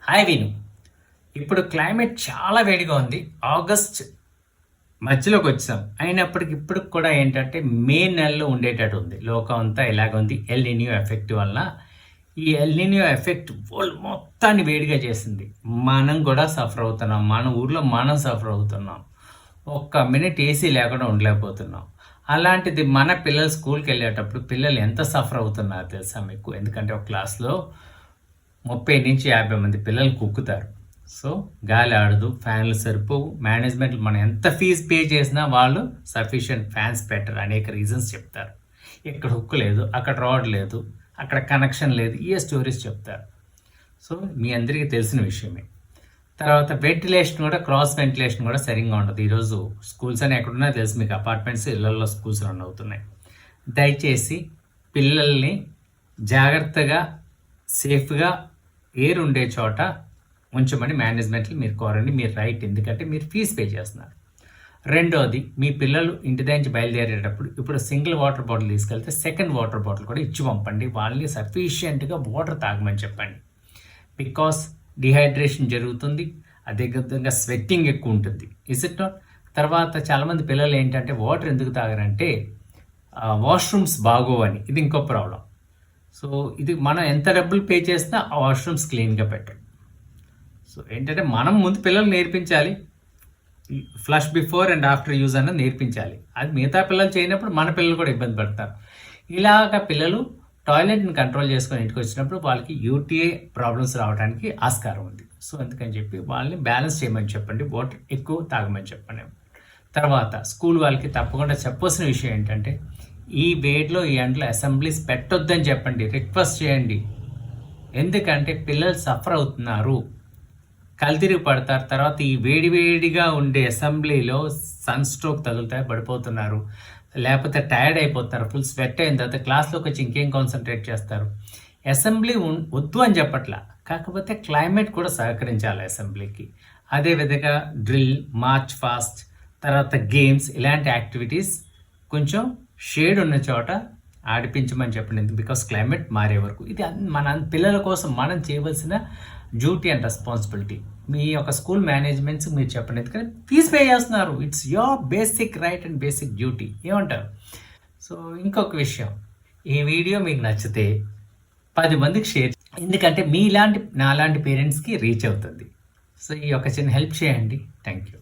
Hi విను. ఇప్పుడు climate చాలా వేడిగా ఉంది. ఆగస్ట్ మధ్యలోకి వచ్చాం. అయినప్పటికి ఇప్పుడు కూడా ఏంటంటే మే నెలలో ఉండేటట్టు ఉంది. లోకం అంతా ఇలాగ ఉంది. ఎల్ నినియో ఎఫెక్ట్ వల్ల. ఈ ఎల్ నినియో ఎఫెక్ట్ వరల్డ్ మొత్తాన్ని వేడిగా చేసింది. మనం కూడా సఫర్ అవుతున్నాం. మన ఊర్లో మనం సఫర్ అవుతున్నాం. ఒక్క మినిట్ ఏసీ లేకుండా ఉండలేకపోతున్నాం. అలాంటిది మన పిల్లలు స్కూల్కి వెళ్ళేటప్పుడు పిల్లలు ఎంత సఫర్ అవుతున్నారు తెలుసా మీకు? ఎందుకంటే ఒక క్లాస్లో 30 నుంచి 50 మంది పిల్లలు కుక్కుతారు. సో గాలి ఆడదు, ఫ్యాన్లు సరిపోవు, మేనేజ్మెంట్లు మనం ఎంత ఫీజు పే చేసినా వాళ్ళు సఫిషియంట్ ఫ్యాన్స్ పెట్టరు. అనేక రీజన్స్ చెప్తారు. ఇక్కడ హుక్కు లేదు, అక్కడ రాడ్ లేదు, అక్కడ కనెక్షన్ లేదు, ఈ స్టోరీస్ చెప్తారు. సో మీ అందరికీ తెలిసిన విషయమే. తర్వాత వెంటిలేషన్ కూడా, క్రాస్ వెంటిలేషన్ కూడా సరిగ్గా ఉండదు. ఈరోజు స్కూల్స్ అని ఎక్కడున్నా తెలుసు మీకు, అపార్ట్మెంట్స్ ఇళ్లలో స్కూల్స్ రన్ అవుతున్నాయి. దయచేసి పిల్లల్ని జాగ్రత్తగా సేఫ్గా ఎయిర్ ఉండే చోట ఉంచమని మేనేజ్మెంట్లు మీరు కోరండి. మీరు రైట్, ఎందుకంటే మీరు ఫీజు పే చేస్తున్నారు. రెండోది, మీ పిల్లలు ఇంటి దగ్గర బయలుదేరేటప్పుడు ఇప్పుడు సింగిల్ వాటర్ బాటిల్ తీసుకెళ్తే సెకండ్ వాటర్ బాటిల్ కూడా ఇచ్చి పంపండి. వాళ్ళని సఫిషియెంట్గా వాటర్ తాగమని చెప్పండి. బికాస్ డిహైడ్రేషన్ జరుగుతుంది, అదేవిధంగా స్వెట్టింగ్ ఎక్కువ ఉంటుంది. Is it not? తర్వాత చాలామంది పిల్లలు ఏంటంటే వాటర్ ఎందుకు తాగరంటే వాష్రూమ్స్ బాగోవని. ఇది ఇంకో ప్రాబ్లం. సో ఇది మనం ఎంత డబ్బులు పే చేసినా ఆ వాష్రూమ్స్ క్లీన్గా పెట్టరు. సో ఏంటంటే మనం ముందు పిల్లలు నేర్పించాలి, flush before and after use అన్నది నేర్పించాలి. అది మిగతా పిల్లలు చేయనప్పుడు మన పిల్లలు కూడా ఇబ్బంది పడతారు. ఇలాగ పిల్లలు టాయిలెట్ని కంట్రోల్ చేసుకొని ఇంటికి వచ్చినప్పుడు వాళ్ళకి యూటీఐ ప్రాబ్లమ్స్ రావడానికి ఆస్కారం ఉంది. సో అందుకని చెప్పి వాళ్ళని బ్యాలెన్స్ చేయమని చెప్పండి, వాటర్ ఎక్కువ తాగమని చెప్పండి. తర్వాత స్కూల్ వాళ్ళకి తప్పకుండా చెప్పవలసిన విషయం ఏంటంటే ఈ వేడిలో ఈ ఎండలో అసెంబ్లీస్ పెట్టొద్దని చెప్పండి, రిక్వెస్ట్ చేయండి. ఎందుకంటే పిల్లలు సఫర్ అవుతున్నారు, కలితిరిగి పడతారు. తర్వాత ఈ వేడివేడిగా ఉండే అసెంబ్లీలో సన్ స్ట్రోక్ తగులుతాయి, పడిపోతున్నారు. లేకపోతే టైర్డ్ అయిపోతారు, ఫుల్ స్వెట్ అయిన తర్వాత క్లాస్లోకి వచ్చి ఇంకేం కాన్సన్ట్రేట్ చేస్తారు. అసెంబ్లీ వద్దు అని చెప్పట్లా, కాకపోతే క్లైమేట్ కూడా సహకరించాలి అసెంబ్లీకి. అదేవిధంగా డ్రిల్, మార్చ్ ఫాస్ట్, తర్వాత గేమ్స్, ఇలాంటి యాక్టివిటీస్ కొంచెం షేడ్ ఉన్న చోట ఆడిపించమని చెప్పండి. బికాస్ క్లైమేట్ మారే వరకు ఇది మన పిల్లల కోసం మనం చేయవలసిన డ్యూటీ అండ్ రెస్పాన్సిబిలిటీ. మీ యొక్క స్కూల్ మేనేజ్మెంట్స్ మీరు చెప్పండి, ఎందుకంటే ఫీజు పే చేస్తున్నారు. It's your basic right and basic duty. ఏమంటారు? సో ఇంకొక విషయం, ఈ వీడియో మీకు నచ్చితే 10 మందికి షేర్, ఎందుకంటే నాలాంటి పేరెంట్స్కి రీచ్ అవుతుంది. సో ఈ యొక్క చిన్న హెల్ప్ చేయండి. Thank you.